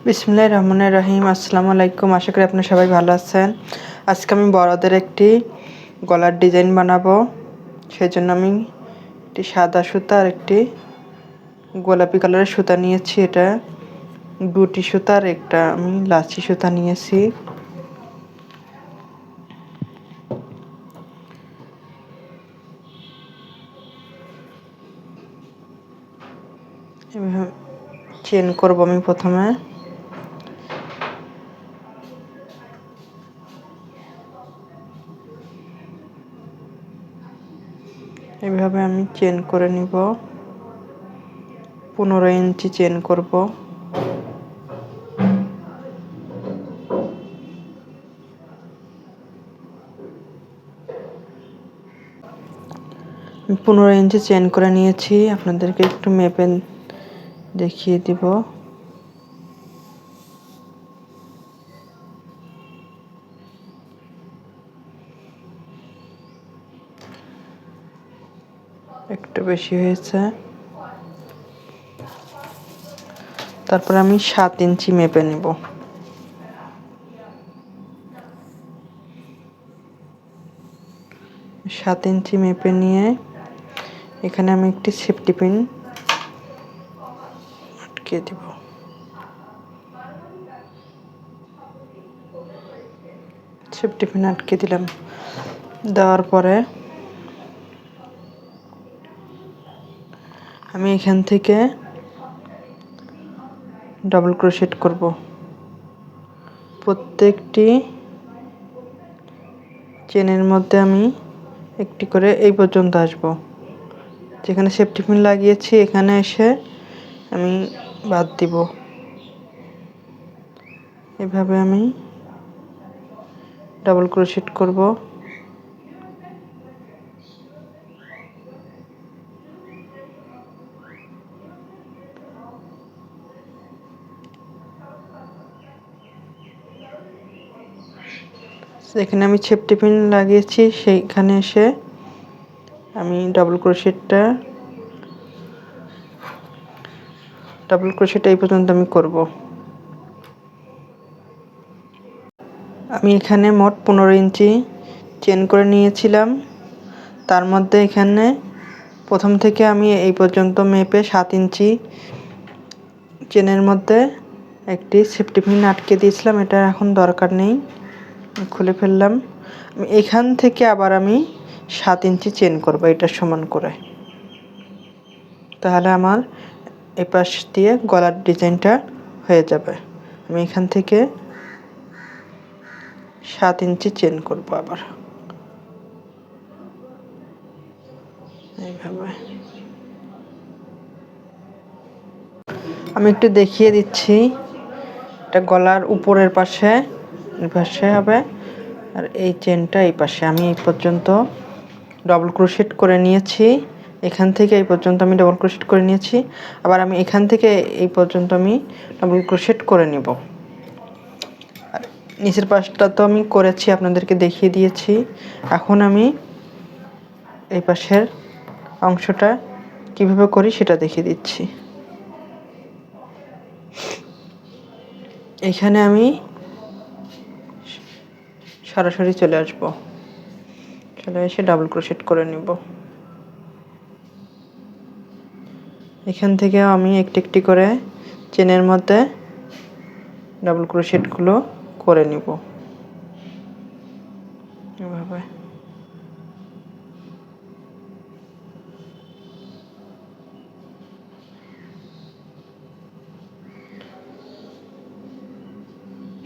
বিসমিল্লাহির রহমানির রহিম। আসসালামু আলাইকুম। আশা করি আপনারা সবাই ভালো আছেন। আজকে আমি বড়দের একটি গলার ডিজাইন বানাবো। সেজন্য আমি একটি সাদা সুতা আর একটি গোলাপি কালারের সুতা নিয়েছি। এটা গুটি সুতা আর একটা আমি লাচি সুতা নিয়েছি। এভাবে চেন করব আমি প্রথমে। এভাবে আমি চেন করে নিব। 15 ইঞ্চি চেন করব। আমি 15 ইঞ্চি চেন করে নিয়েছি। আপনাদেরকে একটু মেপে দেখিয়ে দিব। একটু বেশি হয়েছে। তারপর আমি 7 ইঞ্চি মেপে নেব। সাত ইঞ্চি মেপে নিয়ে এখানে আমি একটি সেফটি পিন আটকে দিব। সেফটি পিন আটকে দিলাম। দেওয়ার পরে আমি এখান থেকে ডাবল ক্রোশেট করব। প্রত্যেকটি চেনের মধ্যে আমি একটি করে এই পর্যন্ত আসব। যেখানে সেফটি পিন লাগিয়েছি এখানে এসে আমি বাদ দিব। এভাবে আমি ডাবল ক্রোশেট করব। এখানে আমি সেফটি পিন লাগিয়েছি, সেইখানে এসে আমি ডাবল ক্রোশেট এই পর্যন্ত আমি করব। আমি এখানে মোট 15 ইঞ্চি চেন করে নিয়েছিলাম। তার মধ্যে এখানে প্রথম থেকে আমি এই পর্যন্ত মেপে 7 ইঞ্চি চেনের মধ্যে একটি সেফটি পিন আটকে দিয়েছিলাম। এটা এখন দরকার নেই, খুলে ফেললাম। আমি এখান থেকে আবার আমি 7 ইঞ্চি চেন করব এটা সমান করে। তাহলে আমার এই পাশ দিয়ে গলার ডিজাইনটা হয়ে যাবে। আমি এখান থেকে 7 ইঞ্চি চেন করব আবার এইভাবে। আমি একটু দেখিয়ে দিচ্ছি। এটা গলার উপরের পাশে এই পাশে হবে, আর এই চেনটা এই পাশে। আমি এই পর্যন্ত ডাবল ক্রোশেট করে নিয়েছি। এখান থেকে এই পর্যন্ত আমি ডাবল ক্রোশেট করে নিয়েছি। আবার আমি এখান থেকে এই পর্যন্ত আমি ডাবল ক্রোশেট করে নিব। আর নিচের পাশটা তো আমি করেছি, আপনাদেরকে দেখিয়ে দিয়েছি। এখন আমি এই পাশের অংশটা কিভাবে করি সেটা দেখিয়ে দিচ্ছি। এখানে আমি সরাসরি চলে আসব, চলে এসে ডাবল ক্রোশেট করে নিব। এখান থেকে আমি একটি একটি করে চেনের মধ্যে ডাবল ক্রোশেটগুলো করে নিব এভাবে।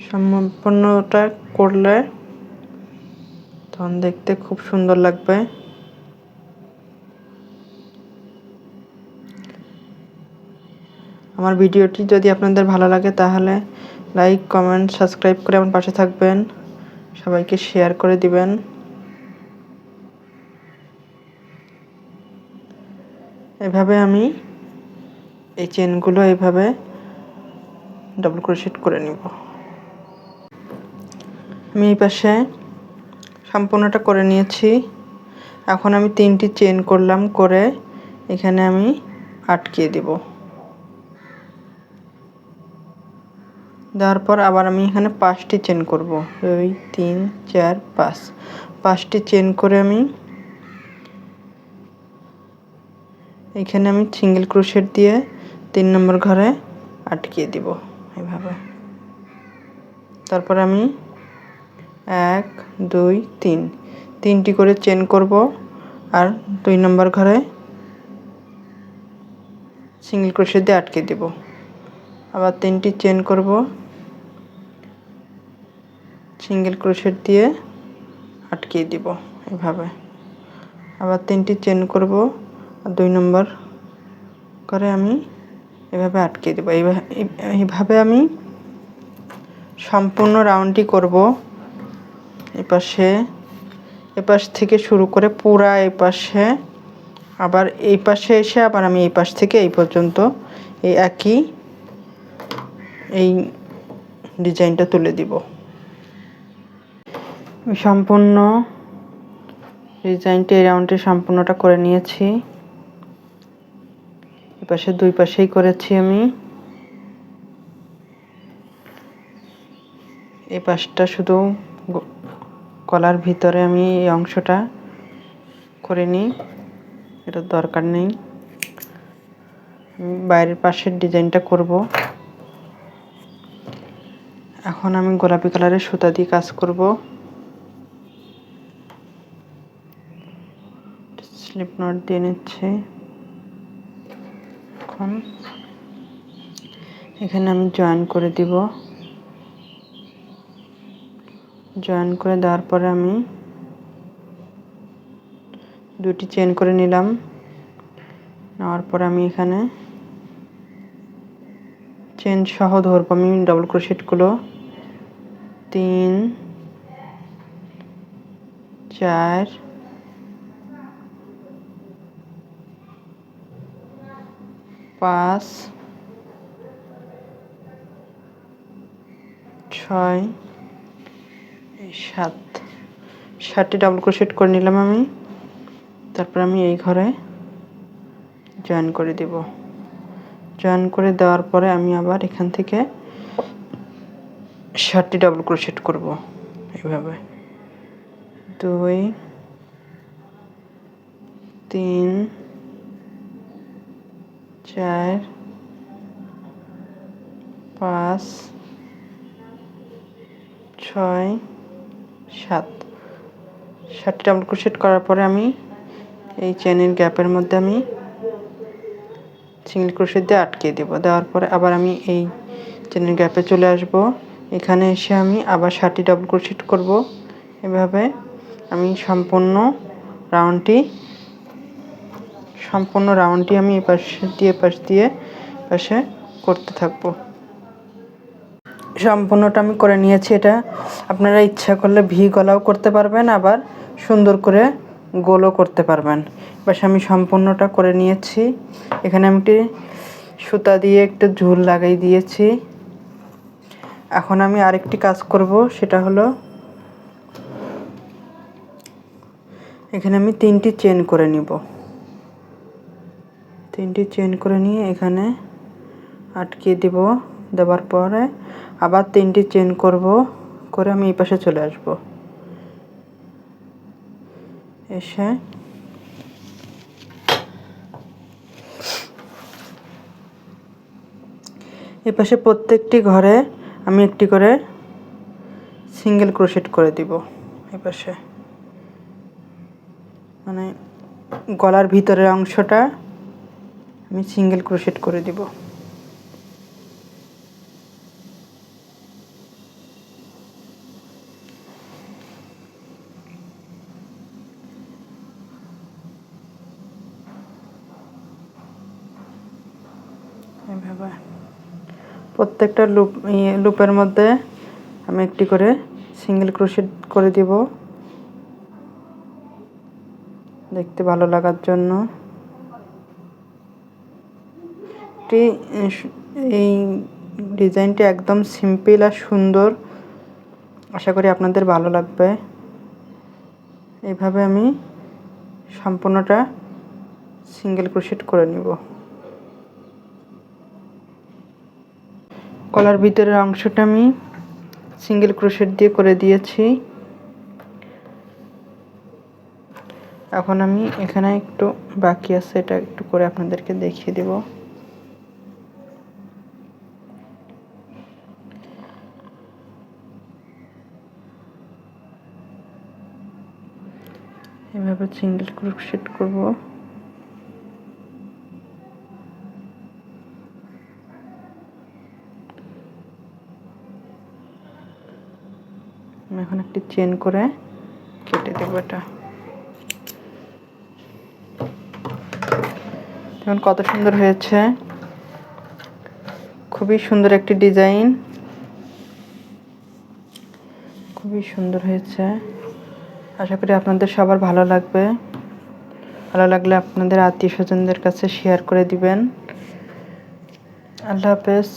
সম্পূর্ণটা করলে তখন দেখতে খুব সুন্দর লাগবে। আমার ভিডিওটি যদি আপনাদের ভালো লাগে তাহলে লাইক, কমেন্ট, সাবস্ক্রাইব করে আমার পাশে থাকবেন। সবাইকে শেয়ার করে দিবেন। এভাবে আমি এই চেনগুলো এইভাবে ডাবল ক্রোশেট করে নিব। আমি এই পাশে সম্পূর্ণটা করে নিয়েছি। এখন আমি 3টি চেন করলাম, করে এখানে আমি আটকে দেব। দেওয়ার পর আবার আমি এখানে 5টি চেন করব, 2 3 4 5, 5টি চেন করে আমি এখানে আমি সিঙ্গেল ক্রোশেট দিয়ে 3 নম্বর ঘরে আটকিয়ে দিব এইভাবে। তারপর আমি 1 2 3 3টি করে চেন করব আর 2 নম্বর ঘরে সিঙ্গেল ক্রোশেট দিয়ে আটকে দেব। আবার 3টি চেন করব, সিঙ্গেল ক্রোশেট দিয়ে আটকিয়ে দিব এইভাবে। আবার 3টি চেন করব আর 2 নম্বর করে আমি এভাবে আটকে দেব। এইভাবে আমি সম্পূর্ণ রাউন্ডটি করব। এপাশ থেকে শুরু করে পুরা এপাশে, আবার এই পাশে এসে আবার আমি এই পাশ থেকে এই পর্যন্ত এই একই এই ডিজাইনটা তুলে দিব। সম্পূর্ণ ডিজাইনটি এই রাউন্ডটি সম্পূর্ণটা করে নিয়েছি। এপাশে 2 পাশেই করেছি আমি। এই পাশটা শুধু গলার ভিতরে আমি এই অংশটা করে নিই, এটা দরকার নেই। বাইরের পাশের ডিজাইনটা করব। এখন আমি গোলাপি কালারের সুতা দিয়ে কাজ করব। স্লিপ নট দিয়ে নিচ্ছি। এখন এখানে আমি জয়েন করে দিব। জয়েন করে দেওয়ার পরে আমি 2টি চেন করে নিলাম। নেওয়ার পরে আমি এখানে চেন সহ ধরব আমি ডাবল ক্রোশেটগুলো 3 4 5 6 7, 7টি ডাবল ক্রোশেট করে নিলাম আমি। তারপর আমি এই ঘরে জয়েন করে দেব। জয়েন করে দেওয়ার পরে আমি আবার এখান থেকে 7টি ডাবল ক্রোশেট করব এইভাবে। 2 3 4 5 6 7, 7টি ডাবল ক্রোশেট করার পরে আমি এই চেনের গ্যাপের মধ্যে আমি সিঙ্গেল ক্রোশেট দিয়ে আটকিয়ে দেব। দেওয়ার পরে আবার আমি এই চেনের গ্যাপে চলে আসব। এখানে এসে আমি আবার 7টি ডাবল ক্রোশেট করব। এভাবে আমি সম্পূর্ণ রাউন্ডটি আমি এপাশ দিয়ে পাশে করতে থাকব। সম্পূর্ণটা আমি করে নিয়েছি। এটা আপনারা ইচ্ছা করলে ভি গলাও করতে পারবেন, আবার সুন্দর করে গোলও করতে পারবেন। বাস আমি সম্পূর্ণটা করে নিয়েছি। এখানে আমি একটি সুতা দিয়ে একটু ঝুল লাগাই দিয়েছি। এখন আমি আরেকটি কাজ করব, সেটা হলো এখানে আমি 3টি চেন করে নিব। 3টি চেন করে নিয়ে এখানে আটকে দেব। দেওয়ার পরে আবার 3টি চেন করব, করে আমি এই পাশে চলে আসব। এসে এই পাশে প্রত্যেকটি ঘরে আমি একটি করে সিঙ্গেল ক্রোশেট করে দিব। এই পাশে মানে গলার ভিতরের অংশটা আমি সিঙ্গেল ক্রোশেট করে দিব। এইভাবে প্রত্যেকটা লুপের মধ্যে আমি একটি করে সিঙ্গেল ক্রোশেট করে দিব, দেখতে ভালো লাগার জন্য। এই ডিজাইনটি একদম সিম্পল আর সুন্দর, আশা করি আপনাদের ভালো লাগবে। এইভাবে আমি সম্পূর্ণটা সিঙ্গেল ক্রোশেট করে নিব। গলার ভিতরের অংশটা আমি সিঙ্গেল ক্রোশেট দিয়ে করে দিয়েছি। এখন আমি এখানে একটু বাকি আছে, এটা একটু করে আপনাদেরকে দেখিয়ে দেব। এভাবে সিঙ্গেল ক্রোশেট করব। এখন একটি চেন করে কেটে দেব। এটা দেখুন কত সুন্দর হয়েছে, খুবই সুন্দর একটি ডিজাইন, খুবই সুন্দর হয়েছে। আশা করি আপনাদের সবার ভালো লাগবে। ভালো লাগলে আপনাদের আত্মীয় স্বজনদের কাছে শেয়ার করে দিবেন। আল্লাহ হাফেজ।